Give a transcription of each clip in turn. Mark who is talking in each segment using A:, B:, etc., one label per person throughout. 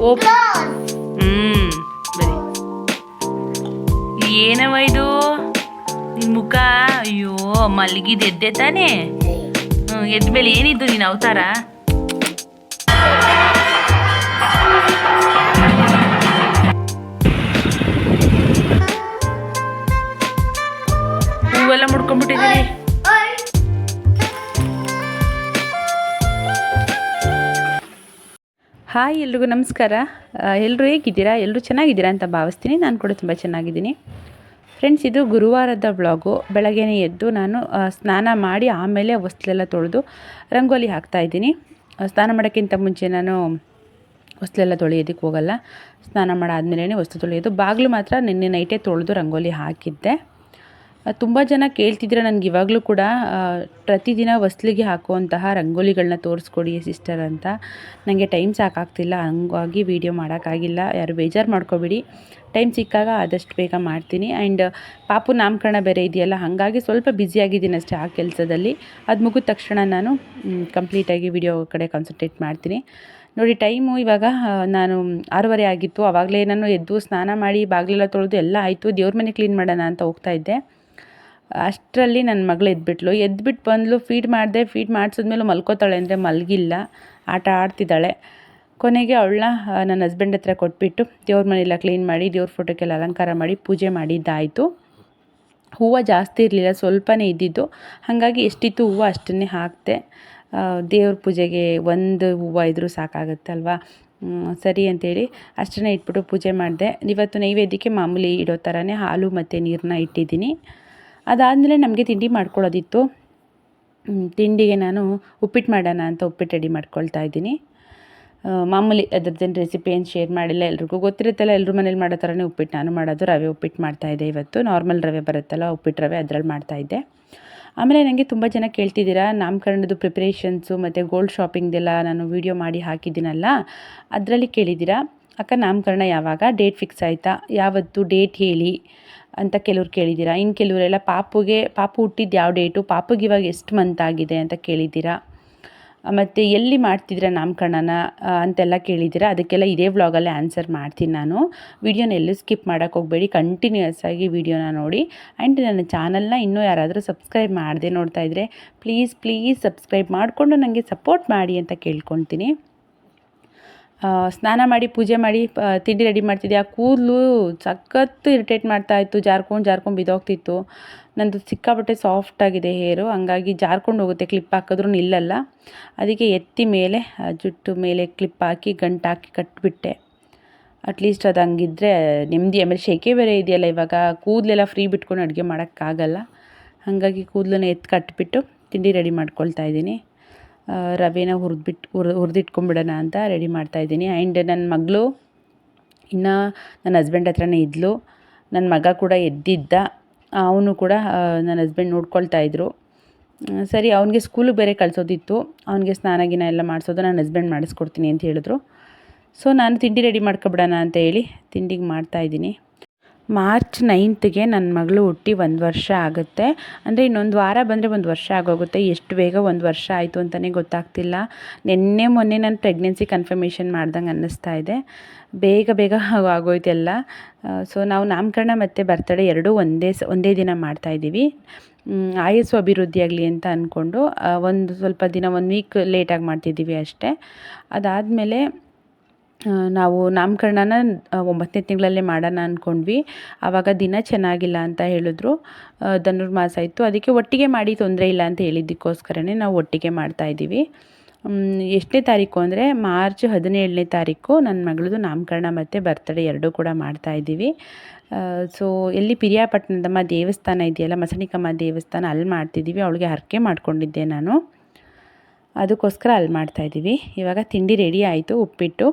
A: ಓಪ್ ಬರೀ ಏನವ ಇದು ನಿನ್ನ ಮುಖ? ಅಯ್ಯೋ ಮಲಗಿದ ಎದ್ದೆ ತಾನೇ? ಎದ್ದ ಮೇಲೆ ಏನಿದ್ದು ನೀನು ಅವತಾರ? ಹೂವೆಲ್ಲ ಮುಡ್ಕೊಂಡ್ಬಿಟ್ಟಿದ್ದೀರಿ. ಹಾಯ್, ಎಲ್ರಿಗೂ ನಮಸ್ಕಾರ. ಎಲ್ಲರೂ ಹೇಗಿದ್ದೀರಾ? ಎಲ್ಲರೂ ಚೆನ್ನಾಗಿದ್ದೀರಾ ಅಂತ ಭಾವಿಸ್ತೀನಿ. ನಾನು ಕೂಡ ತುಂಬ ಚೆನ್ನಾಗಿದ್ದೀನಿ ಫ್ರೆಂಡ್ಸ್. ಇದು ಗುರುವಾರದ ವ್ಲಾಗು. ಬೆಳಗ್ಗೆನೇ ಎದ್ದು ನಾನು ಸ್ನಾನ ಮಾಡಿ ಆಮೇಲೆ ಹೊಸ್ಲೆಲ್ಲ ತೊಳೆದು ರಂಗೋಲಿ ಹಾಕ್ತಾಯಿದ್ದೀನಿ. ಸ್ನಾನ ಮಾಡೋಕ್ಕಿಂತ ಮುಂಚೆ ನಾನು ಹೊಸ್ಲೆಲ್ಲ ತೊಳೆಯೋದಕ್ಕೆ ಹೋಗಲ್ಲ. ಸ್ನಾನ ಮಾಡಾದ್ಮೇಲೆ ಹೊಸ್ಲು ತೊಳೆಯೋದು. ಬಾಗಿಲು ಮಾತ್ರ ನಿನ್ನೆ ನೈಟೇ ತೊಳೆದು ರಂಗೋಲಿ ಹಾಕಿದ್ದೆ. ತುಂಬ ಜನ ಕೇಳ್ತಿದ್ರೆ ನನಗೆ ಇವಾಗಲೂ ಕೂಡ ಪ್ರತಿದಿನ ಹೊಸ್ಲಿಗೆ ಹಾಕುವಂತಹ ರಂಗೋಲಿಗಳನ್ನ ತೋರಿಸ್ಕೊಡಿ ಸಿಸ್ಟರ್ ಅಂತ. ನನಗೆ ಟೈಮ್ ಸಾಕಾಗ್ತಿಲ್ಲ, ಹಂಗಾಗಿ ವೀಡಿಯೋ ಮಾಡೋಕ್ಕಾಗಿಲ್ಲ. ಯಾರು ಬೇಜಾರು ಮಾಡ್ಕೊಬೇಡಿ. ಟೈಮ್ ಸಿಕ್ಕಾಗ ಆದಷ್ಟು ಬೇಗ ಮಾಡ್ತೀನಿ. ಆ್ಯಂಡ್ ಪಾಪು ನಾಮಕರಣ ಬೇರೆ ಇದೆಯಲ್ಲ, ಹಾಗಾಗಿ ಸ್ವಲ್ಪ ಬ್ಯುಸಿಯಾಗಿದ್ದೀನಿ ಅಷ್ಟೇ ಆ ಕೆಲಸದಲ್ಲಿ. ಅದು ಮುಗಿದ ತಕ್ಷಣ ನಾನು ಕಂಪ್ಲೀಟಾಗಿ ವಿಡಿಯೋ ಕಡೆ ಕಾನ್ಸಂಟ್ರೇಟ್ ಮಾಡ್ತೀನಿ. ನೋಡಿ, ಟೈಮು ಇವಾಗ ನಾನು 6:30 ಆಗಿತ್ತು. ಆವಾಗಲೇ ನಾನು ಎದ್ದು ಸ್ನಾನ ಮಾಡಿ ಬಾಗಿಲೆಲ್ಲ ತೊಳೆದು ಎಲ್ಲ ಆಯಿತು. ದೇವ್ರ ಮನೆ ಕ್ಲೀನ್ ಮಾಡೋಣ ಅಂತ ಹೋಗ್ತಾಯಿದ್ದೆ. ಅಷ್ಟರಲ್ಲಿ ನನ್ನ ಮಗಳು ಎದ್ಬಿಟ್ಟು ಬಂದಳು. ಫೀಡ್ ಮಾಡಿದೆ. ಫೀಡ್ ಮಾಡಿಸಿದ್ಮೇಲೆ ಮಲ್ಕೋತಾಳೆ ಅಂದರೆ ಮಲಗಿಲ್ಲ, ಆಟ ಆಡ್ತಿದ್ದಾಳೆ. ಕೊನೆಗೆ ಅವಳನ್ನ ನನ್ನ ಹಸ್ಬೆಂಡ್ ಹತ್ರ ಕೊಟ್ಬಿಟ್ಟು ದೇವ್ರ ಮನೆಯೆಲ್ಲ ಕ್ಲೀನ್ ಮಾಡಿ ದೇವ್ರ ಫೋಟೋಕ್ಕೆಲ್ಲ ಅಲಂಕಾರ ಮಾಡಿ ಪೂಜೆ ಮಾಡಿದ್ದಾಯಿತು. ಹೂವು ಜಾಸ್ತಿ ಇರಲಿಲ್ಲ, ಸ್ವಲ್ಪನೇ ಇದ್ದಿದ್ದು. ಹಾಗಾಗಿ ಎಷ್ಟಿತ್ತು ಹೂವು ಅಷ್ಟನ್ನೇ ಹಾಕಿದೆ. ದೇವ್ರ ಪೂಜೆಗೆ ಒಂದು ಹೂವು ಇದ್ದರೂ ಸಾಕಾಗುತ್ತಲ್ವ, ಸರಿ ಅಂಥೇಳಿ ಅಷ್ಟನ್ನೇ ಇಟ್ಬಿಟ್ಟು ಪೂಜೆ ಮಾಡಿದೆ. ಇವತ್ತು ನೈವೇದ್ಯಕ್ಕೆ ಮಾಮೂಲಿ ಇಡೋ ಥರನೇ ಹಾಲು ಮತ್ತು ನೀರನ್ನ ಇಟ್ಟಿದ್ದೀನಿ. ಅದಾದಮೇಲೆ ನಮಗೆ ತಿಂಡಿ ಮಾಡ್ಕೊಳ್ಳೋದಿತ್ತು. ತಿಂಡಿಗೆ ನಾನು ಉಪ್ಪಿಟ್ಟು ಮಾಡೋಣ ಅಂತ ಉಪ್ಪಿಟ್ಟು ರೆಡಿ ಮಾಡ್ಕೊಳ್ತಾ ಇದ್ದೀನಿ. ಮಾಮೂಲಿ ಅದ್ರದ್ದೇನು ರೆಸಿಪಿ ಏನು ಶೇರ್ ಮಾಡಿಲ್ಲ. ಎಲ್ರಿಗೂ ಗೊತ್ತಿರುತ್ತಲ್ಲ, ಎಲ್ಲರೂ ಮನೇಲಿ ಮಾಡೋ ಥರನೇ ಉಪ್ಪಿಟ್ಟು ನಾನು ಮಾಡೋದು. ರವೆ ಉಪ್ಪಿಟ್ಟು ಮಾಡ್ತಾಯಿದ್ದೆ ಇವತ್ತು. ನಾರ್ಮಲ್ ರವೆ ಬರುತ್ತಲ್ಲ, ಉಪ್ಪಿಟ್ಟು ರವೆ, ಅದರಲ್ಲಿ ಮಾಡ್ತಾಯಿದ್ದೆ. ಆಮೇಲೆ ನನಗೆ ತುಂಬ ಜನ ಕೇಳ್ತಿದ್ದೀರಾ ನಾಮಕರಣದ್ದು ಪ್ರಿಪ್ರೇಷನ್ಸು ಮತ್ತು ಗೋಲ್ಡ್ ಶಾಪಿಂಗ್ದೆಲ್ಲ ನಾನು ವೀಡಿಯೋ ಮಾಡಿ ಹಾಕಿದ್ದೀನಲ್ಲ, ಅದರಲ್ಲಿ ಕೇಳಿದ್ದೀರಾ ಅಕ್ಕ ನಾಮಕರಣ ಯಾವಾಗ, ಡೇಟ್ ಫಿಕ್ಸ್ ಆಯಿತಾ, ಯಾವತ್ತು ಡೇಟ್ ಹೇಳಿ ಅಂತ ಕೆಲವ್ರು ಕೇಳಿದ್ದೀರಾ. ಇನ್ನು ಕೆಲವರೆಲ್ಲ ಪಾಪು ಹುಟ್ಟಿದ್ದು ಯಾವ ಡೇಟು, ಪಾಪುಗೆ ಇವಾಗ ಎಷ್ಟು ಮಂತ್ ಆಗಿದೆ ಅಂತ ಕೇಳಿದ್ದೀರಾ. ಮತ್ತು ಎಲ್ಲಿ ಮಾಡ್ತಿದ್ದೀರಾ ನಾಮಕರಣನ ಅಂತೆಲ್ಲ ಕೇಳಿದ್ದೀರಾ. ಅದಕ್ಕೆಲ್ಲ ಇದೇ ವ್ಲಾಗಲ್ಲೇ ಆನ್ಸರ್ ಮಾಡ್ತೀನಿ ನಾನು. ವೀಡಿಯೋನ ಎಲ್ಲೂ ಸ್ಕಿಪ್ ಮಾಡೋಕ್ಕೆ ಹೋಗಬೇಡಿ, ಕಂಟಿನ್ಯೂಯಸ್ ಆಗಿ ವೀಡಿಯೋನ ನೋಡಿ. ಆ್ಯಂಡ್ ನನ್ನ ಚಾನಲ್ನ ಇನ್ನೂ ಯಾರಾದರೂ ಸಬ್ಸ್ಕ್ರೈಬ್ ಮಾಡದೆ ನೋಡ್ತಾ ಇದ್ದರೆ ಪ್ಲೀಸ್ ಸಬ್ಸ್ಕ್ರೈಬ್ ಮಾಡಿಕೊಂಡು ನನಗೆ ಸಪೋರ್ಟ್ ಮಾಡಿ ಅಂತ ಕೇಳ್ಕೊಳ್ತೀನಿ. ಸ್ನಾನ ಮಾಡಿ ಪೂಜೆ ಮಾಡಿ ತಿಂಡಿ ರೆಡಿ ಮಾಡ್ತಿದ್ದೆ. ಆ ಕೂದಲು ಸಖತ್ತು ಇರಿಟೇಟ್ ಮಾಡ್ತಾಯಿತ್ತು, ಜಾರ್ಕೊಂಡು ಬಿದ್ದೋಗ್ತಿತ್ತು. ನಂದು ಸಿಕ್ಕಾಪಟ್ಟೆ ಸಾಫ್ಟಾಗಿದೆ ಹೇರು, ಹಂಗಾಗಿ ಜಾರ್ಕೊಂಡು ಹೋಗುತ್ತೆ. ಕ್ಲಿಪ್ ಹಾಕಿದ್ರೂ ನಿಲ್ಲಲ್ಲ. ಅದಕ್ಕೆ ಎತ್ತಿ ಮೇಲೆ ಜುಟ್ಟು ಮೇಲೆ ಕ್ಲಿಪ್ ಹಾಕಿ ಗಂಟಾಕಿ ಕಟ್ಟಿಬಿಟ್ಟೆ. ಅಟ್ಲೀಸ್ಟ್ ಅದು ಹಂಗಿದ್ರೆ ನೆಮ್ಮದಿ. ಆಮೇಲೆ ಶೆಕೆ ಬೇರೆ ಇದೆಯಲ್ಲ ಇವಾಗ, ಕೂದಲೆಲ್ಲ ಫ್ರೀ ಬಿಟ್ಕೊಂಡು ಅಡುಗೆ ಮಾಡೋಕ್ಕಾಗಲ್ಲ. ಹಾಗಾಗಿ ಕೂದಲನ್ನ ಎತ್ತಿ ಕಟ್ಟಿಬಿಟ್ಟು ತಿಂಡಿ ರೆಡಿ ಮಾಡ್ಕೊಳ್ತಾ ಇದ್ದೀನಿ. ರವೆನ ಹುರಿದಿಟ್ಕೊಂಬಿಡೋಣ ಅಂತ ರೆಡಿ ಮಾಡ್ತಾಯಿದ್ದೀನಿ. ಆ್ಯಂಡ್ ನನ್ನ ಮಗಳು ಇನ್ನು ನನ್ನ ಹಸ್ಬೆಂಡ್ ಹತ್ರನೇ ಇದ್ಲು. ನನ್ನ ಮಗ ಕೂಡ ಎದ್ದಿದ್ದ. ಅವನು ಕೂಡ ನನ್ನ ಹಸ್ಬೆಂಡ್ ನೋಡ್ಕೊಳ್ತಾಯಿದ್ರು. ಸರಿ, ಅವನಿಗೆ ಸ್ಕೂಲಿಗೆ ಬೇರೆ ಕಳಿಸೋದಿತ್ತು. ಅವನಿಗೆ ಸ್ನಾನ ಎಲ್ಲ ಮಾಡಿಸೋದು ನನ್ನ ಹಸ್ಬೆಂಡ್ ಮಾಡಿಸ್ಕೊಡ್ತೀನಿ ಅಂತ ಹೇಳಿದ್ರು. ಸೊ ನಾನು ತಿಂಡಿ ರೆಡಿ ಮಾಡ್ಕೊಬಿಡೋಣ ಅಂತ ಹೇಳಿ ತಿಂಡಿಗೆ ಮಾಡ್ತಾಯಿದ್ದೀನಿ. ಮಾರ್ಚ್ 9ಗೆ ನನ್ನ ಮಗಳು ಹುಟ್ಟಿ 1 ವರ್ಷ ಆಗುತ್ತೆ. ಅಂದರೆ ಇನ್ನೊಂದು ವಾರ ಬಂದರೆ 1 ವರ್ಷ ಆಗೋಗುತ್ತೆ. ಎಷ್ಟು ಬೇಗ 1 ವರ್ಷ ಆಯಿತು ಅಂತಲೇ ಗೊತ್ತಾಗ್ತಿಲ್ಲ. ಮೊನ್ನೆ ನಾನು ಪ್ರೆಗ್ನೆನ್ಸಿ ಕನ್ಫರ್ಮೇಷನ್ ಮಾಡ್ದಂಗೆ ಅನ್ನಿಸ್ತಾ ಇದೆ. ಬೇಗ ಆಗೋಯ್ತು ಎಲ್ಲ. ಸೊ ನಾವು ನಾಮಕರಣ ಮತ್ತು ಬರ್ತಡೇ ಎರಡೂ ಒಂದೇ ದಿನ ಮಾಡ್ತಾಯಿದ್ದೀವಿ. ಆಯಸ್ಸು ಅಭಿವೃದ್ಧಿ ಆಗಲಿ ಅಂತ ಅಂದ್ಕೊಂಡು ಒಂದು ಸ್ವಲ್ಪ ದಿನ 1 ವೀಕ್ ಲೇಟಾಗಿ ಮಾಡ್ತಿದ್ದೀವಿ ಅಷ್ಟೇ. ಅದಾದಮೇಲೆ ನಾವು ನಾಮಕರಣನ 9ನೇ ತಿಂಗಳಲ್ಲೇ ಮಾಡೋಣ ಅಂದ್ಕೊಂಡ್ವಿ. ಆವಾಗ ದಿನ ಚೆನ್ನಾಗಿಲ್ಲ ಅಂತ ಹೇಳಿದ್ರು. ಧನುರ್ಮಾಸ ಇತ್ತು, ಅದಕ್ಕೆ ಒಟ್ಟಿಗೆ ಮಾಡಿ ತೊಂದರೆ ಇಲ್ಲ ಅಂತ ಹೇಳಿದ್ದಕ್ಕೋಸ್ಕರನೇ ನಾವು ಒಟ್ಟಿಗೆ ಮಾಡ್ತಾಯಿದ್ದೀವಿ. ಎಷ್ಟನೇ ತಾರೀಕು ಅಂದರೆ ಮಾರ್ಚ್ 17ನೇ ತಾರೀಕು ನನ್ನ ಮಗಳದು ನಾಮಕರಣ ಮತ್ತು ಬರ್ತಡೇ ಎರಡೂ ಕೂಡ ಮಾಡ್ತಾಯಿದ್ದೀವಿ. ಸೊ ಎಲ್ಲಿ ಪಿರಿಯಾಪಟ್ಟಣದಮ್ಮ ದೇವಸ್ಥಾನ ಇದೆಯಲ್ಲ, ಮಸಣಿಕಮ್ಮ ದೇವಸ್ಥಾನ, ಅಲ್ಲಿ ಮಾಡ್ತಿದ್ದೀವಿ. ಅವಳಿಗೆ ಹರಕೆ ಮಾಡ್ಕೊಂಡಿದ್ದೆ ನಾನು, ಅದಕ್ಕೋಸ್ಕರ ಅಲ್ಲಿ ಮಾಡ್ತಾಯಿದ್ದೀವಿ. ಇವಾಗ ತಿಂಡಿ ರೆಡಿ ಆಯಿತು.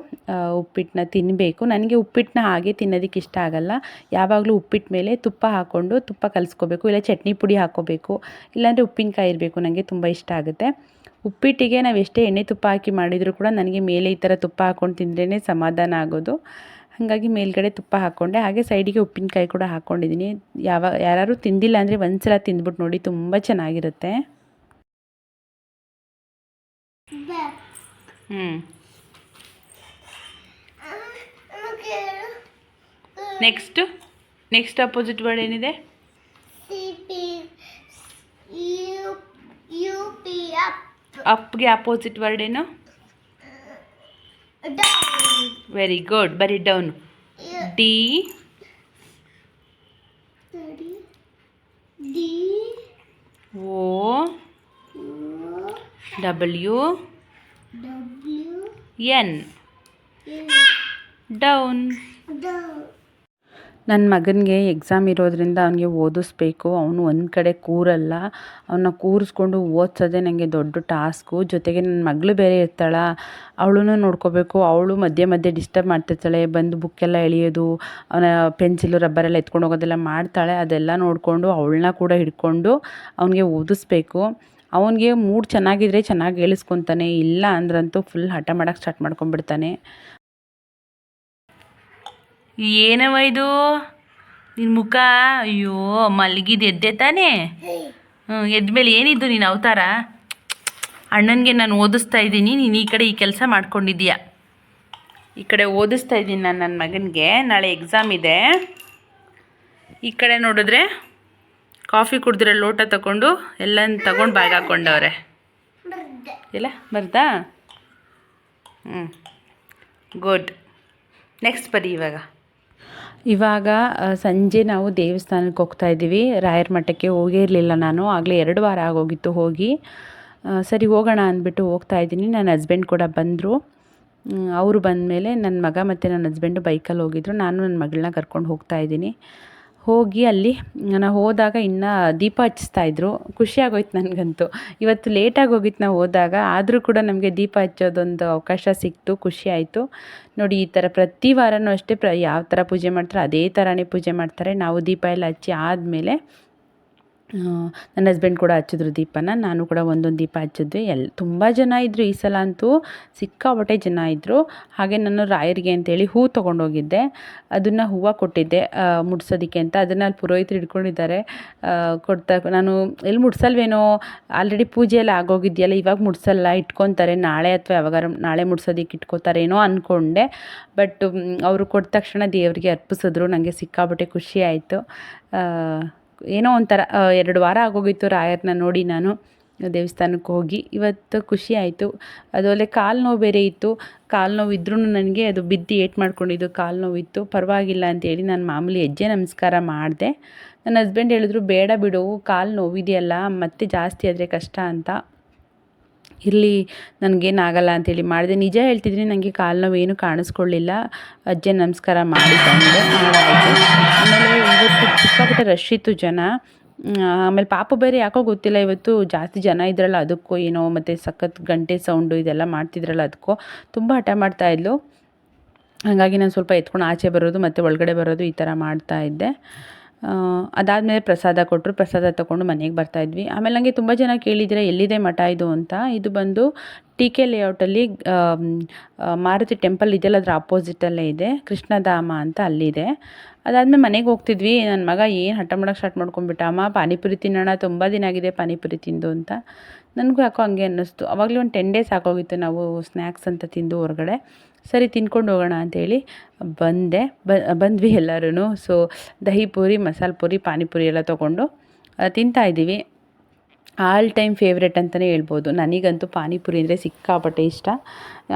A: ಉಪ್ಪಿಟ್ಟನ್ನ ತಿನ್ನಬೇಕು. ನನಗೆ ಉಪ್ಪಿಟ್ಟನ್ನ ಹಾಗೆ ತಿನ್ನೋದಕ್ಕೆ ಇಷ್ಟ ಆಗಲ್ಲ. ಯಾವಾಗಲೂ ಉಪ್ಪಿಟ್ಟು ಮೇಲೆ ತುಪ್ಪ ಹಾಕ್ಕೊಂಡು ತುಪ್ಪ ಕಲಿಸ್ಕೋಬೇಕು, ಇಲ್ಲ ಚಟ್ನಿ ಪುಡಿ ಹಾಕ್ಕೋಬೇಕು, ಇಲ್ಲಾಂದರೆ ಉಪ್ಪಿನಕಾಯಿ ಇರಬೇಕು. ನನಗೆ ತುಂಬ ಇಷ್ಟ ಆಗುತ್ತೆ. ಉಪ್ಪಿಟ್ಟಿಗೆ ನಾವು ಎಷ್ಟೇ ಎಣ್ಣೆ ತುಪ್ಪ ಹಾಕಿ ಮಾಡಿದರೂ ಕೂಡ ನನಗೆ ಮೇಲೆ ಈ ಥರ ತುಪ್ಪ ಹಾಕ್ಕೊಂಡು ತಿಂದ್ರೇ ಸಮಾಧಾನ ಆಗೋದು. ಹಾಗಾಗಿ ಮೇಲ್ಗಡೆ ತುಪ್ಪ ಹಾಕ್ಕೊಂಡೆ. ಹಾಗೆ ಸೈಡಿಗೆ ಉಪ್ಪಿನಕಾಯಿ ಕೂಡ ಹಾಕ್ಕೊಂಡಿದ್ದೀನಿ. ಯಾರು ತಿಂದಿಲ್ಲ ಅಂದರೆ ಒಂದ್ಸಲ ತಿಂದ್ಬಿಟ್ಟು ನೋಡಿ, ತುಂಬ ಚೆನ್ನಾಗಿರುತ್ತೆ. ನೆಕ್ಸ್ಟ್ ಅಪೋಸಿಟ್ ವರ್ಡ್ ಏನಿದೆ? ಅಪ್ಗೆ ಅಪೋಸಿಟ್ ವರ್ಡ್ ಏನು? Very good. ಬರೀ down. D O W N down. ನನ್ನ ಮಗನಿಗೆ ಎಕ್ಸಾಮ್ ಇರೋದ್ರಿಂದ ಅವನಿಗೆ ಓದಿಸ್ಬೇಕು. ಅವನು ಒಂದು ಕಡೆ ಕೂರಲ್ಲ. ಅವನ್ನ ಕೂರಿಸ್ಕೊಂಡು ಓದಿಸೋದೇ ನನಗೆ ದೊಡ್ಡ ಟಾಸ್ಕು. ಜೊತೆಗೆ ನನ್ನ ಮಗಳು ಬೇರೆ ಇರ್ತಾಳೆ, ಅವಳನ್ನು ನೋಡ್ಕೋಬೇಕು. ಅವಳು ಮಧ್ಯೆ ಮಧ್ಯೆ ಡಿಸ್ಟರ್ಬ್ ಮಾಡ್ತಿರ್ತಾಳೆ, ಬಂದು ಬುಕ್ಕೆಲ್ಲ ಎಳೆಯೋದು, ಅವನ ಪೆನ್ಸಿಲು ರಬ್ಬರೆಲ್ಲ ಎತ್ಕೊಂಡು ಹೋಗೋದೆಲ್ಲ ಮಾಡ್ತಾಳೆ. ಅದೆಲ್ಲ ನೋಡಿಕೊಂಡು ಅವಳನ್ನ ಕೂಡ ಹಿಡ್ಕೊಂಡು ಅವನಿಗೆ ಓದಿಸ್ಬೇಕು. ಅವನಿಗೆ ಮೂಡ್ ಚೆನ್ನಾಗಿದ್ರೆ ಚೆನ್ನಾಗಿ ಹೇಳಿಸ್ಕೊತಾನೆ, ಇಲ್ಲ ಅಂದ್ರಂತೂ ಫುಲ್ ಹಠ ಮಾಡೋಕ್ಕೆ ಸ್ಟಾರ್ಟ್ ಮಾಡ್ಕೊಂಡ್ಬಿಡ್ತಾನೆ. ಏನವ ಇದು ನಿನ್ನ ಮುಖ? ಅಯ್ಯೋ, ಮಲಗಿದ್ದು ಎದ್ದೆ ತಾನೇ? ಎದ್ಮೇಲೆ ಏನಿದ್ದು ನೀನು ಅವತಾರ? ಅಣ್ಣನಿಗೆ ನಾನು ಓದಿಸ್ತಾ ಇದ್ದೀನಿ, ನೀನು ಈ ಕಡೆ ಈ ಕೆಲಸ ಮಾಡ್ಕೊಂಡಿದ್ದೀಯ. ಈ ಕಡೆ ಓದಿಸ್ತಾ ಇದ್ದೀನಿ ನಾನು ನನ್ನ ಮಗನಿಗೆ, ನಾಳೆ ಎಕ್ಸಾಮ್ ಇದೆ. ಈ ಕಡೆ ನೋಡಿದ್ರೆ ಕಾಫಿ ಕುಡಿದಿರೋ ಲೋಟ ತಗೊಂಡು ಎಲ್ಲನ ತಗೊಂಡು ಬ್ಯಾಗ್ ಹಾಕ್ಕೊಂಡವ್ರೆ. ಇಲ್ಲ ಬರ್ದಾ? ಗುಡ್. ನೆಕ್ಸ್ಟ್ ಬರೀ. ಇವಾಗ ಸಂಜೆ ನಾವು ದೇವಸ್ಥಾನಕ್ಕೆ ಹೋಗ್ತಾ ಇದ್ದೀವಿ. ರಾಯರ ಮಠಕ್ಕೆ ಹೋಗೇ ಇರಲಿಲ್ಲ ನಾನು, ಆಗಲೇ 2 ವಾರ ಆಗೋಗಿತ್ತು ಹೋಗಿ. ಸರಿ ಹೋಗೋಣ ಅಂದ್ಬಿಟ್ಟು ಹೋಗ್ತಾ ಇದ್ದೀನಿ. ನನ್ನ ಹಸ್ಬೆಂಡ್ ಕೂಡ ಬಂದರು. ಅವರು ಬಂದಮೇಲೆ ನನ್ನ ಮಗ ಮತ್ತು ನನ್ನ ಹಸ್ಬೆಂಡು ಬೈಕಲ್ಲಿ ಹೋಗಿದ್ರು. ನಾನು ನನ್ನ ಮಗಳನ್ನ ಕರ್ಕೊಂಡು ಹೋಗ್ತಾ ಇದ್ದೀನಿ. ಹೋಗಿ ಅಲ್ಲಿ ನಾನು ಹೋದಾಗ ಇನ್ನೂ ದೀಪ ಹಚ್ಚಿಸ್ತಾಯಿದ್ರು. ಖುಷಿಯಾಗೋಯ್ತು ನನಗಂತೂ. ಇವತ್ತು ಲೇಟಾಗಿ ಹೋಗಿತ್ತು ನಾವು ಹೋದಾಗ, ಆದರೂ ಕೂಡ ನಮಗೆ ದೀಪ ಹಚ್ಚೋದೊಂದು ಅವಕಾಶ ಸಿಕ್ತು, ಖುಷಿ ಆಯಿತು. ನೋಡಿ, ಈ ಥರ ಪ್ರತಿ ವಾರವೂ ಅಷ್ಟೇ ಯಾವ ಥರ ಪೂಜೆ ಮಾಡ್ತಾರೆ ಅದೇ ಥರನೇ ಪೂಜೆ ಮಾಡ್ತಾರೆ. ನಾವು ದೀಪ ಎಲ್ಲ ಹಚ್ಚಿ ಆದಮೇಲೆ ನನ್ನ ಹಸ್ಬೆಂಡ್ ಕೂಡ ಹಚ್ಚಿದ್ರು ದೀಪನ. ನಾನು ಕೂಡ ಒಂದೊಂದು ದೀಪ ಹಚ್ಚಿದ್ವಿ. ತುಂಬ ಜನ ಇದ್ದರು ಈ ಸಲ ಅಂತೂ, ಸಿಕ್ಕಾಪಟ್ಟೆ ಜನ ಇದ್ದರು. ಹಾಗೆ ನಾನು ರಾಯರಿಗೆ ಅಂತೇಳಿ ಹೂ ತೊಗೊಂಡೋಗಿದ್ದೆ. ಅದನ್ನು ಹೂವು ಕೊಟ್ಟಿದ್ದೆ ಮುಡ್ಸೋದಕ್ಕೆ ಅಂತ. ಅದನ್ನು ಅಲ್ಲಿ ಪುರೋಹಿತರು ಹಿಡ್ಕೊಂಡಿದ್ದಾರೆ. ನಾನು ಎಲ್ಲಿ ಮುಡ್ಸಲ್ವೇನೋ, ಆಲ್ರೆಡಿ ಪೂಜೆ ಎಲ್ಲ ಆಗೋಗಿದೆಯಲ್ಲ, ಇವಾಗ ಮುಡ್ಸಲ್ಲ, ಇಟ್ಕೊತಾರೆ ನಾಳೆ ಅಥವಾ ಯಾವಾಗಾರು ನಾಳೆ ಮುಡ್ಸೋದಕ್ಕೆ ಇಟ್ಕೋತಾರೇನೋ ಅಂದ್ಕೊಂಡೆ. ಬಟ್ ಅವರು ಕೊಟ್ಟ ತಕ್ಷಣ ದೇವರಿಗೆ ಅರ್ಪಿಸಿದ್ರು. ನನಗೆ ಸಿಕ್ಕಾಪಟ್ಟೆ ಖುಷಿ ಆಯಿತು. ಏನೋ ಒಂಥರ 2 ವಾರ ಆಗೋಗಿತ್ತು ರಾಯರನ್ನ ನೋಡಿ ನಾನು ದೇವಸ್ಥಾನಕ್ಕೆ ಹೋಗಿ. ಇವತ್ತು ಖುಷಿ ಆಯಿತು. ಅದು ಅಲ್ಲೇ ಕಾಲು ನೋವು ಬೇರೆ ಇತ್ತು. ಕಾಲು ನೋವು ಇದ್ರೂ ನನಗೆ ಅದು ಬಿದ್ದು ಏಟು ಮಾಡ್ಕೊಂಡಿದ್ದು ಕಾಲು ನೋವಿತ್ತು. ಪರವಾಗಿಲ್ಲ ಅಂತೇಳಿ ನಾನು ಮಾಮೂಲಿ ಹೆಜ್ಜೆ ನಮಸ್ಕಾರ ಮಾಡಿದೆ. ನನ್ನ ಹಸ್ಬೆಂಡ್ ಹೇಳಿದ್ರು, ಬೇಡ ಬಿಡು, ಕಾಲು ನೋವಿದೆಯಲ್ಲ ಮತ್ತೆ ಜಾಸ್ತಿ ಆದರೆ ಕಷ್ಟ ಅಂತ. ಇರಲಿ, ನನಗೇನಾಗಲ್ಲ ಅಂಥೇಳಿ ಮಾಡಿದೆ. ನಿಜ ಹೇಳ್ತಿದ್ದೀನಿ, ನನಗೆ ಕಾಲು ನೋವು ಏನೂ ಕಾಣಿಸ್ಕೊಳ್ಳಿಲ್ಲ. ಹೆಜ್ಜೆ ನಮಸ್ಕಾರ ಮಾಡಿ ಬಂದೆ, ಮಾಡಾಯಿತು. ಆಮೇಲೆ ಇವತ್ತು ಸಿಕ್ಕಾಪಟ್ಟೆ ರಶ್ ಇತ್ತು ಜನ. ಆಮೇಲೆ ಪಾಪು ಬೇರೆ ಯಾಕೋ ಗೊತ್ತಿಲ್ಲ, ಇವತ್ತು ಜಾಸ್ತಿ ಜನ ಇದ್ರಲ್ಲ ಅದಕ್ಕೋ ಏನೋ, ಮತ್ತು ಸಖತ್ ಗಂಟೆ ಸೌಂಡು ಇದೆಲ್ಲ ಮಾಡ್ತಿದ್ರಲ್ಲ ಅದಕ್ಕೋ ತುಂಬ ಹಠ ಮಾಡ್ತಾಯಿದ್ಲು. ಹಾಗಾಗಿ ನಾನು ಸ್ವಲ್ಪ ಎತ್ಕೊಂಡು ಆಚೆ ಬರೋದು ಮತ್ತು ಒಳಗಡೆ ಬರೋದು ಈ ಥರ ಮಾಡ್ತಾಯಿದ್ದೆ. ಅದಾದಮೇಲೆ ಪ್ರಸಾದ ಕೊಟ್ಟರು. ಪ್ರಸಾದ ತೊಗೊಂಡು ಮನೆಗೆ ಬರ್ತಾಯಿದ್ವಿ. ಆಮೇಲೆ ನನಗೆ ತುಂಬ ಜನ ಕೇಳಿದ್ದೀರ ಎಲ್ಲಿದೆ ಮಠ ಇದು ಅಂತ. ಇದು ಬಂದು TK ಲೇಔಟಲ್ಲಿ ಮಾರುತಿ ಟೆಂಪಲ್ ಇದೆಯಲ್ಲ, ಅದರ ಅಪೋಸಿಟಲ್ಲೇ ಇದೆ, ಕೃಷ್ಣಧಾಮ ಅಂತ ಅಲ್ಲಿದೆ. ಅದಾದಮೇಲೆ ಮನೆಗೆ ಹೋಗ್ತಿದ್ವಿ. ನನ್ನ ಮಗ ಏನು ಹಠ ಮಾಡೋಕ್ಕೆ ಸ್ಟಾರ್ಟ್ ಮಾಡ್ಕೊಂಡ್ಬಿಟ್ಟ, ಅಮ್ಮ ಪಾನಿಪುರಿ ತಿನ್ನೋಣ, ತುಂಬ ದಿನ ಆಗಿದೆ ಪಾನಿಪುರಿ ತಿಂದು ಅಂತ. ನನಗೂ ಯಾಕೋ ಹಂಗೆ ಅನ್ನಿಸ್ತು. ಆವಾಗಲೇ ಒಂದು 10 ಡೇಸ್ ಆಗೋಗಿತ್ತು ನಾವು ಸ್ನ್ಯಾಕ್ಸ್ ಅಂತ ತಿಂದು ಹೊರಗಡೆ. ಸರಿ ತಿನ್ಕೊಂಡು ಹೋಗೋಣ ಅಂಥೇಳಿ ಬಂದ್ವಿ ಎಲ್ಲರೂ. ಸೊ ದಹಿ ಪೂರಿ, ಮಸಾಲೆ ಪೂರಿ, ಪಾನಿಪುರಿ ಎಲ್ಲ ತೊಗೊಂಡು ತಿಂತಾಯಿದ್ದೀವಿ. ಆಲ್ ಟೈಮ್ ಫೇವ್ರೇಟ್ ಅಂತಲೇ ಹೇಳ್ಬೋದು. ನನಗಂತೂ ಪಾನಿಪುರಿ ಅಂದರೆ ಸಿಕ್ಕಾಪಟ್ಟೆ ಇಷ್ಟ.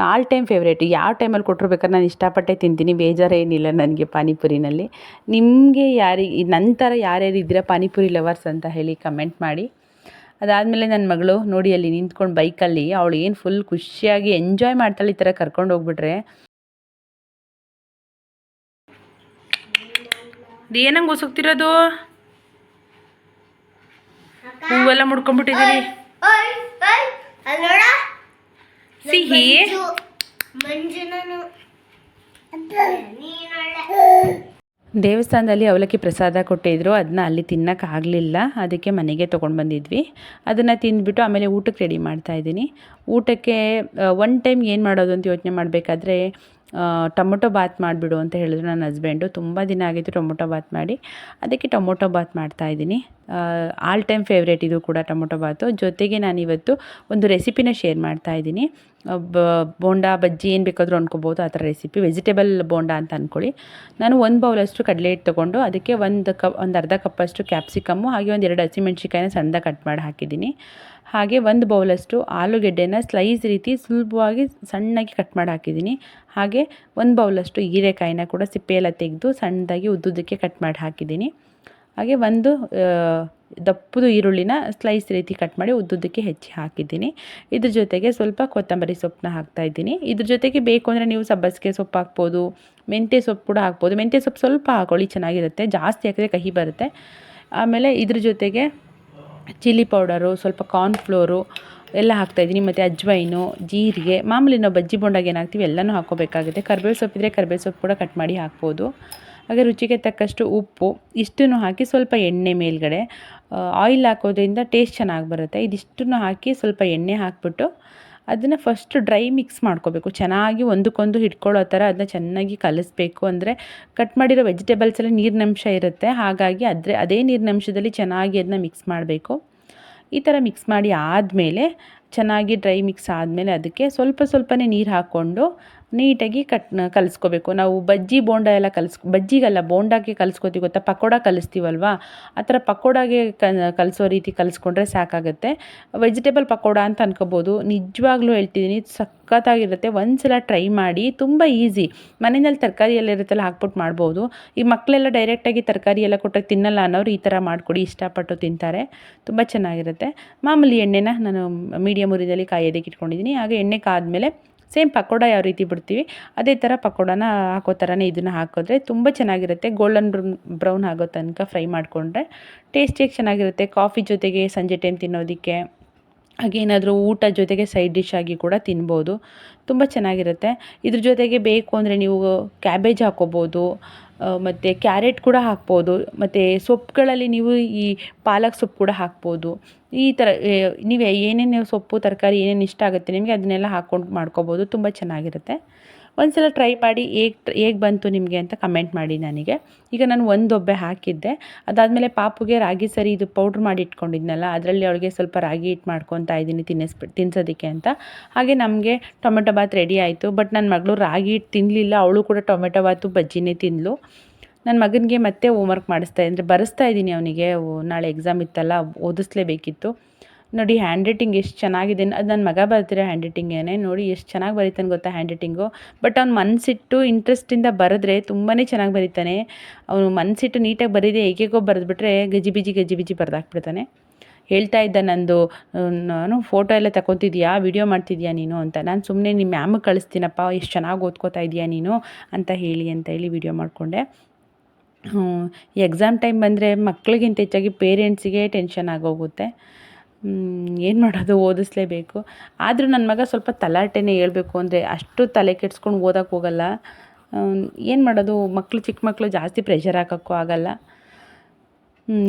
A: All time favourite. ಯಾವ ಟೈಮಲ್ಲಿ ಕೊಟ್ಟರು ಬೇಕಾದ್ರೆ ನಾನು ಇಷ್ಟಪಟ್ಟೆ ತಿಂತೀನಿ, ಬೇಜಾರೇನಿಲ್ಲ ನನಗೆ ಪಾನಿಪುರಿನಲ್ಲಿ. ನಿಮಗೆ ನಂತರ ಯಾರ್ಯಾರು ಇದ್ದೀರಾ ಪಾನಿಪುರಿ ಲವರ್ಸ್ ಅಂತ ಹೇಳಿ ಕಮೆಂಟ್ ಮಾಡಿ. ಅದಾದಮೇಲೆ ನನ್ನ ಮಗಳು ನೋಡಿ ಅಲ್ಲಿ ನಿಂತ್ಕೊಂಡು ಬೈಕಲ್ಲಿ ಅವಳು ಏನು ಫುಲ್ ಖುಷಿಯಾಗಿ ಎಂಜಾಯ್ ಮಾಡ್ತಾಳೆ. ಈ ಥರ ಕರ್ಕೊಂಡು ಹೋಗ್ಬಿಟ್ರೆ ಏನಂಗೆ ಹೊಸಗ್ತಿರೋದು, ಹೂವೆಲ್ಲ ಮುಡ್ಕೊಂಡ್ಬಿಟ್ಟಿದ್ದೀರಿ. ಸಿಹಿ ದೇವಸ್ಥಾನದಲ್ಲಿ ಅವಲಕ್ಕಿ ಪ್ರಸಾದ ಕೊಟ್ಟಿದ್ರು. ಅದನ್ನ ಅಲ್ಲಿ ತಿನ್ನೋಕ್ಕಾಗಲಿಲ್ಲ, ಅದಕ್ಕೆ ಮನೆಗೆ ತೊಗೊಂಡು ಬಂದಿದ್ವಿ. ಅದನ್ನು ತಿಂದ್ಬಿಟ್ಟು ಆಮೇಲೆ ಊಟಕ್ಕೆ ರೆಡಿ ಮಾಡ್ತಾಯಿದ್ದೀನಿ. ಊಟಕ್ಕೆ ಒನ್ ಟೈಮ್ ಏನು ಮಾಡೋದು ಅಂತ ಯೋಚನೆ ಮಾಡಬೇಕಾದ್ರೆ ಟೊಮೊಟೊ ಬಾತ್ ಮಾಡಿಬಿಡು ಅಂತ ಹೇಳಿದ್ರು ನನ್ನ ಹಸ್ಬೆಂಡು. ತುಂಬ ದಿನ ಆಗಿತ್ತು ಟೊಮೊಟೊ ಬಾತ್ ಮಾಡಿ, ಅದಕ್ಕೆ ಟೊಮೊಟೊ ಬಾತ್ ಮಾಡ್ತಾಯಿದ್ದೀನಿ. ಆಲ್ ಟೈಮ್ ಫೇವ್ರೇಟ್ ಇದು ಕೂಡ ಟೊಮೊಟೊ ಬಾತು. ಜೊತೆಗೆ ನಾನಿವತ್ತು ಒಂದು ರೆಸಿಪಿನ ಶೇರ್ ಮಾಡ್ತಾಯಿದ್ದೀನಿ. ಬೋಂಡಾ ಬಜ್ಜಿ ಏನು ಬೇಕಾದರೂ ಅಂದ್ಕೋಬೋದು, ಆ ಥರ ರೆಸಿಪಿ. ವೆಜಿಟೇಬಲ್ ಬೋಂಡಾ ಅಂತ ಅಂದ್ಕೊಳ್ಳಿ. ನಾನು 1 ಬೌಲಷ್ಟು ಕಡಲೆ ಹಿಟ್ಟು ತೊಗೊಂಡು ಅದಕ್ಕೆ ಒಂದು ಅರ್ಧ ಕಪ್ಪಷ್ಟು ಕ್ಯಾಪ್ಸಿಕಮ್ಮು, ಹಾಗೆ ಒಂದು 2 ಹಸಿಮೆಣ್ಸಿಕಾಯಿನ ಸಣ್ಣದಾಗಿ ಕಟ್ ಮಾಡಿ ಹಾಕಿದ್ದೀನಿ. ಹಾಗೆ 1 ಬೌಲಷ್ಟು ಆಲೂಗೆಡ್ಡೆನ ಸ್ಲೈಸ್ ರೀತಿ ಸುಲಭವಾಗಿ ಸಣ್ಣಗೆ ಕಟ್ ಮಾಡಿ ಹಾಕಿದ್ದೀನಿ. ಹಾಗೆ 1 ಬೌಲಷ್ಟು ಹೀರೆಕಾಯಿನ ಕೂಡ ಸಿಪ್ಪೆಯೆಲ್ಲ ತೆಗೆದು ಸಣ್ಣದಾಗಿ ಉದ್ದುದಕ್ಕೆ ಕಟ್ ಮಾಡಿ ಹಾಕಿದ್ದೀನಿ. ಹಾಗೆ ಒಂದು ದಪ್ಪದು ಈರುಳ್ಳಿನ ಸ್ಲೈಸ್ ರೀತಿ ಕಟ್ ಮಾಡಿ ಉದ್ದುದಕ್ಕೆ ಹೆಚ್ಚಿ ಹಾಕಿದ್ದೀನಿ. ಇದ್ರ ಜೊತೆಗೆ ಸ್ವಲ್ಪ ಕೊತ್ತಂಬರಿ ಸೊಪ್ಪನ್ನ ಹಾಕ್ತಾಯಿದ್ದೀನಿ. ಇದ್ರ ಜೊತೆಗೆ ಬೇಕು ಅಂದರೆ ನೀವು ಸಬ್ಬಸಿಗೆ ಸೊಪ್ಪು ಹಾಕ್ಬೋದು, ಮೆಂತ್ಯ ಸೊಪ್ಪು ಕೂಡ ಹಾಕ್ಬೋದು. ಮೆಂತ್ಯ ಸೊಪ್ಪು ಸ್ವಲ್ಪ ಹಾಕೊಳ್ಳಿ, ಚೆನ್ನಾಗಿರುತ್ತೆ. ಜಾಸ್ತಿ ಹಾಕಿದ್ರೆ ಕಹಿ ಬರುತ್ತೆ. ಆಮೇಲೆ ಇದ್ರ ಜೊತೆಗೆ ಚಿಲ್ಲಿ ಪೌಡರು, ಸ್ವಲ್ಪ ಕಾರ್ನ್ಫ್ಲೋರು ಎಲ್ಲ ಹಾಕ್ತಾಯಿದ್ದೀನಿ. ಮತ್ತು ಅಜ್ವೈನು, ಜೀರಿಗೆ, ಮಾಮೂಲಿ ನಾವು ಬಜ್ಜಿ ಬೋಂಡಾಗೆ ಏನು ಹಾಕ್ತೀವಿ ಎಲ್ಲನೂ ಹಾಕ್ಕೋಬೇಕಾಗುತ್ತೆ. ಕರಿಬೇವು ಸೊಪ್ಪಿದ್ರೆ ಕರಿಬೇವು ಸೊಪ್ಪು ಕೂಡ ಕಟ್ ಮಾಡಿ ಹಾಕ್ಬೋದು. ಹಾಗೆ ರುಚಿಗೆ ತಕ್ಕಷ್ಟು ಉಪ್ಪು ಇಷ್ಟನ್ನು ಹಾಕಿ ಸ್ವಲ್ಪ ಎಣ್ಣೆ ಮೇಲ್ಗಡೆ ಆಯಿಲ್ ಹಾಕೋದ್ರಿಂದ ಟೇಸ್ಟ್ ಚೆನ್ನಾಗಿ ಬರುತ್ತೆ. ಇದಿಷ್ಟನ್ನು ಹಾಕಿ ಸ್ವಲ್ಪ ಎಣ್ಣೆ ಹಾಕ್ಬಿಟ್ಟು ಅದನ್ನು ಫಸ್ಟ್ ಡ್ರೈ ಮಿಕ್ಸ್ ಮಾಡ್ಕೋಬೇಕು. ಚೆನ್ನಾಗಿ ಒಂದಕ್ಕೊಂದು ಹಿಡ್ಕೊಳ್ಳೋ ಥರ ಅದನ್ನ ಚೆನ್ನಾಗಿ ಕಲಿಸ್ಬೇಕು. ಅಂದರೆ ಕಟ್ ಮಾಡಿರೋ ವೆಜಿಟೇಬಲ್ಸಲ್ಲಿ ನೀರಿನಂಶ ಇರುತ್ತೆ, ಹಾಗಾಗಿ ಅದೇ ನೀರಿನಂಶದಲ್ಲಿ ಚೆನ್ನಾಗಿ ಅದನ್ನ ಮಿಕ್ಸ್ ಮಾಡಬೇಕು. ಈ ಥರ ಮಿಕ್ಸ್ ಮಾಡಿ ಆದಮೇಲೆ ಚೆನ್ನಾಗಿ ಡ್ರೈ ಮಿಕ್ಸ್ ಆದಮೇಲೆ ಅದಕ್ಕೆ ಸ್ವಲ್ಪನೇ ನೀರು ಹಾಕ್ಕೊಂಡು ನೀಟಾಗಿ ಕಲಿಸ್ಕೋಬೇಕು. ನಾವು ಬಜ್ಜಿ ಬೋಂಡ ಎಲ್ಲ ಬಜ್ಜಿಗಲ್ಲ ಬೋಂಡಾಗೆ ಕಲಿಸ್ಕೋತೀವಿ ಗೊತ್ತಾ, ಪಕೋಡ ಕಲಿಸ್ತೀವಲ್ವ, ಆ ಥರ ಪಕೋಡಾಗೆ ಕಲಿಸೋ ರೀತಿ ಕಲಿಸ್ಕೊಂಡ್ರೆ ಸಾಕಾಗುತ್ತೆ. ವೆಜಿಟೇಬಲ್ ಪಕೋಡ ಅಂತ ಅನ್ಕೋಬೋದು. ನಿಜವಾಗ್ಲೂ ಹೇಳ್ತಿದ್ದೀನಿ, ಸಖತ್ತಾಗಿರುತ್ತೆ. ಒಂದ್ಸಲ ಟ್ರೈ ಮಾಡಿ. ತುಂಬ ಈಸಿ. ಮನೆಯಲ್ಲಿ ತರಕಾರಿ ಎಲ್ಲ ಇರುತ್ತಲ್ಲ ಹಾಕ್ಬಿಟ್ಟು ಮಾಡ್ಬೋದು. ಈ ಮಕ್ಕಳೆಲ್ಲ ಡೈರೆಕ್ಟಾಗಿ ತರಕಾರಿ ಎಲ್ಲ ಕೊಟ್ಟರೆ ತಿನ್ನಲ್ಲ ಅನ್ನೋರು ಈ ಥರ ಮಾಡಿಕೊಡಿ, ಇಷ್ಟಪಟ್ಟು ತಿಂತಾರೆ. ತುಂಬ ಚೆನ್ನಾಗಿರುತ್ತೆ. ಮಾಮೂಲಿ ಎಣ್ಣೆನ ನಾನು ಮೀಡಿಯಮ್ ಉರಿದಲ್ಲಿ ಕಾಯೋದಕ್ಕೆ ಇಟ್ಕೊಂಡಿದ್ದೀನಿ. ಹಾಗೆ ಎಣ್ಣೆ ಕಾದ್ಮೇಲೆ ಸೇಮ್ ಪಕೋಡ ಯಾವ ರೀತಿ ಬಿಡ್ತೀವಿ ಅದೇ ಥರ ಪಕೋಡನ ಹಾಕೋ ಥರನೇ ಇದನ್ನು ಹಾಕಿದ್ರೆ ತುಂಬ ಚೆನ್ನಾಗಿರುತ್ತೆ. ಗೋಲ್ಡನ್ ಬ್ರೌನ್ ಆಗೋ ತನಕ ಫ್ರೈ ಮಾಡಿಕೊಂಡ್ರೆ ಟೇಸ್ಟಿಯಾಗಿ ಚೆನ್ನಾಗಿರುತ್ತೆ. ಕಾಫಿ ಜೊತೆಗೆ ಸಂಜೆ ಟೈಮ್ ತಿನ್ನೋದಕ್ಕೆ, ಹಾಗೆ ಏನಾದರೂ ಊಟ ಜೊತೆಗೆ ಸೈಡ್ ಡಿಶ್ ಆಗಿ ಕೂಡ ತಿನ್ಬೋದು. ತುಂಬ ಚೆನ್ನಾಗಿರುತ್ತೆ. ಇದ್ರ ಜೊತೆಗೆ ಬೇಕು ಅಂದರೆ ನೀವು ಕ್ಯಾಬೇಜ್ ಹಾಕ್ಕೋಬೋದು, ಮತ್ತು ಕ್ಯಾರೆಟ್ ಕೂಡ ಹಾಕ್ಬೋದು. ಮತ್ತು ಸೊಪ್ಪುಗಳಲ್ಲಿ ನೀವು ಈ ಪಾಲಕ್ ಸೊಪ್ಪು ಕೂಡ ಹಾಕ್ಬೋದು. ಈ ಥರ ನೀವು ಏನೇನು ಸೊಪ್ಪು ತರಕಾರಿ ಏನೇನು ಇಷ್ಟ ಆಗುತ್ತೆ ನಿಮಗೆ ಅದನ್ನೆಲ್ಲ ಹಾಕ್ಕೊಂಡು ಮಾಡ್ಕೋಬೋದು. ತುಂಬ ಚೆನ್ನಾಗಿರುತ್ತೆ. ಒಂದ್ಸಲ ಟ್ರೈ ಮಾಡಿ ಹೇಗೆ ಬಂತು ನಿಮಗೆ ಅಂತ ಕಮೆಂಟ್ ಮಾಡಿ ನನಗೆ. ಈಗ ನಾನು ಒಂದು ಒಬ್ಬೆ ಹಾಕಿದ್ದೆ. ಅದಾದಮೇಲೆ ಪಾಪುಗೆ ರಾಗಿ ಸರಿ ಇದು ಪೌಡ್ರ್ ಮಾಡಿ ಇಟ್ಕೊಂಡಿದ್ನಲ್ಲ, ಅದರಲ್ಲಿ ಅವಳಿಗೆ ಸ್ವಲ್ಪ ರಾಗಿ ಹಿಟ್ಟು ಮಾಡ್ಕೊತಾ ಇದ್ದೀನಿ ತಿನ್ನಿಸೋದಕ್ಕೆ ಅಂತ. ಹಾಗೆ ನಮಗೆ ಟೊಮೆಟೊ ಬಾತ್ ರೆಡಿ ಆಯಿತು. ಬಟ್ ನನ್ನ ಮಗಳು ರಾಗಿ ಹಿಟ್ಟು ತಿನ್ನಲಿಲ್ಲ. ಅವಳು ಕೂಡ ಟೊಮೆಟೊ ಬಾತು ಬಜ್ಜಿನೇ ತಿಂದಳು. ನನ್ನ ಮಗನಿಗೆ ಮತ್ತೆ ಹೋಮ್ವರ್ಕ್ ಬರೆಸ್ತಾ ಇದ್ದೀನಿ. ಅವನಿಗೆ ನಾಳೆ ಎಕ್ಸಾಮ್ ಇತ್ತಲ್ಲ, ಓದಿಸ್ಲೇಬೇಕಿತ್ತು. ನೋಡಿ ಹ್ಯಾಂಡ್ ರೈಟಿಂಗ್ ಎಷ್ಟು ಚೆನ್ನಾಗಿದೆ. ಅದು ನನ್ನ ಮಗ ಬರ್ತಿರೋ ಹ್ಯಾಂಡ್ ರೈಟಿಂಗೇನೆ. ನೋಡಿ ಎಷ್ಟು ಚೆನ್ನಾಗಿ ಬರೀತಾನೆ ಗೊತ್ತಾ ಹ್ಯಾಂಡ್ ರೈಟಿಂಗು. ಬಟ್ ಅವ್ನು ಮನಸ್ಸಿಟ್ಟು ಇಂಟ್ರೆಸ್ಟಿಂದ ಬರೆದ್ರೆ ತುಂಬಾ ಚೆನ್ನಾಗಿ ಬರೀತಾನೆ. ಅವನು ಮನಸ್ಸಿಟ್ಟು ನೀಟಾಗಿ ಬರೀದೆ ಹೇಗೋ ಬರೆದ್ಬಿಟ್ರೆ ಗಜಿಬಿಜಿ ಬರೆದಾಕ್ಬಿಡ್ತಾನೆ. ಹೇಳ್ತಾ ಇದ್ದ ನಾನು ಫೋಟೋ ಎಲ್ಲ ತಗೊತಿದ್ಯಾ, ವಿಡಿಯೋ ಮಾಡ್ತಿದ್ಯಾ ನೀನು ಅಂತ. ನಾನು ಸುಮ್ಮನೆ ನಿಮ್ಮ ಮ್ಯಾಮಿಗೆ ಕಳಿಸ್ತೀನಪ್ಪ, ಎಷ್ಟು ಚೆನ್ನಾಗಿ ಓದ್ಕೋತಾ ಇದೆಯಾ ನೀನು ಅಂತ ಹೇಳಿ ವಿಡಿಯೋ ಮಾಡಿಕೊಂಡೆ. ಎಕ್ಸಾಮ್ ಟೈಮ್ ಬಂದರೆ ಮಕ್ಕಳಿಗಿಂತ ಹೆಚ್ಚಾಗಿ ಪೇರೆಂಟ್ಸಿಗೆ ಟೆನ್ಷನ್ ಆಗೋಗುತ್ತೆ. ಏನು ಮಾಡೋದು, ಓದಿಸ್ಲೇಬೇಕು. ಆದರೂ ನನ್ನ ಮಗ ಸ್ವಲ್ಪ ತಲಾಟೆನೇ ಹೇಳ್ಬೇಕು ಅಂದರೆ, ಅಷ್ಟು ತಲೆ ಕೆಡಿಸ್ಕೊಂಡು ಓದೋಕ್ಕೆ ಹೋಗಲ್ಲ. ಏನು ಮಾಡೋದು, ಚಿಕ್ಕ ಮಕ್ಕಳು ಜಾಸ್ತಿ ಪ್ರೆಷರ್ ಹಾಕೋಕ್ಕೂ ಆಗಲ್ಲ.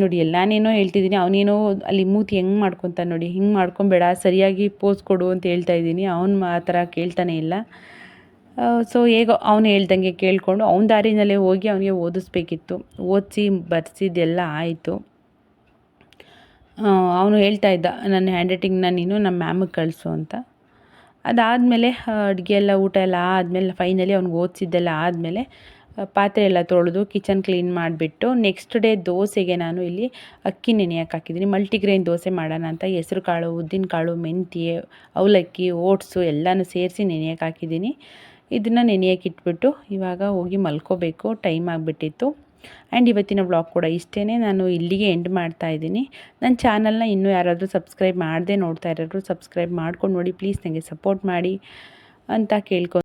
A: ನೋಡಿ ನಾನೇನೋ ಹೇಳ್ತಿದ್ದೀನಿ, ಅವನೇನೋ ಅಲ್ಲಿ ಮೂತಿ ಹೆಂಗೆ ಮಾಡ್ಕೊತಾನೆ ನೋಡಿ, ಹಿಂಗೆ ಮಾಡ್ಕೊಬೇಡ, ಸರಿಯಾಗಿ ಪೋಸ್ ಕೊಡು ಅಂತ ಹೇಳ್ತಾ ಇದ್ದೀನಿ. ಅವನು ಆ ಥರ ಕೇಳ್ತಾನೆ ಇಲ್ಲ. ಸೊ ಹೇಗೋ ಅವನು ಹೇಳ್ದಂಗೆ ಕೇಳಿಕೊಂಡು ಅವನ ದಾರಿನಲ್ಲೇ ಹೋಗಿ ಅವನಿಗೆ ಓದಿಸ್ಬೇಕಿತ್ತು. ಓದಿಸಿ ಬರ್ಸಿದ್ದೆಲ್ಲ ಆಯಿತು. ಅವನು ಹೇಳ್ತಾ ಇದ್ದ, ನನ್ನ ಹ್ಯಾಂಡ್ ರೈಟಿಂಗ್ನ ನೀನು ನಮ್ಮ ಮ್ಯಾಮಿಗೆ ಕಳಿಸು ಅಂತ. ಅದಾದಮೇಲೆ ಅಡುಗೆ ಎಲ್ಲ ಊಟ ಎಲ್ಲ ಆದಮೇಲೆ ಫೈನಲಿ ಅವ್ನಿಗೆ ಓದಿಸಿದ್ದೆಲ್ಲ ಆದಮೇಲೆ ಪಾತ್ರೆ ಎಲ್ಲ ತೊಳೆದು ಕಿಚನ್ ಕ್ಲೀನ್ ಮಾಡಿಬಿಟ್ಟು ನೆಕ್ಸ್ಟ್ ಡೇ ದೋಸೆಗೆ ನಾನು ಇಲ್ಲಿ ಅಕ್ಕಿ ನೆನೆಯೋಕೆ ಹಾಕಿದ್ದೀನಿ. ಮಲ್ಟಿಗ್ರೈನ್ ದೋಸೆ ಮಾಡೋಣ ಅಂತ ಹೆಸರು ಕಾಳು, ಉದ್ದಿನಕಾಳು, ಮೆಂತ್ಯ, ಅವಲಕ್ಕಿ, ಓಟ್ಸು ಎಲ್ಲನೂ ಸೇರಿಸಿ ನೆನೆಯೋಕೆ ಹಾಕಿದ್ದೀನಿ. ಇದನ್ನು ನೆನೆಯೋಕೆ ಇಟ್ಬಿಟ್ಟು ಇವಾಗ ಹೋಗಿ ಮಲ್ಕೋಬೇಕು, ಟೈಮ್ ಆಗಿಬಿಟ್ಟಿತ್ತು. ಆ್ಯಂಡ್ ಇವತ್ತಿನ ವ್ಲಾಗ್ ಕೂಡ ಇಷ್ಟೇ. ನಾನು ಇಲ್ಲಿಗೆ ಎಂಡ್ ಮಾಡ್ತಾ ಇದ್ದೀನಿ. ನನ್ನ ಚಾನಲ್ನ ಇನ್ನೂ ಯಾರಾದರೂ ಸಬ್ಸ್ಕ್ರೈಬ್ ಮಾಡದೆ ನೋಡ್ತಾ ಇರೋರು ಸಬ್ಸ್ಕ್ರೈಬ್ ಮಾಡ್ಕೊಂಡು ನೋಡಿ ಪ್ಲೀಸ್, ನನಗೆ ಸಪೋರ್ಟ್ ಮಾಡಿ ಅಂತ ಕೇಳ್ಕೊ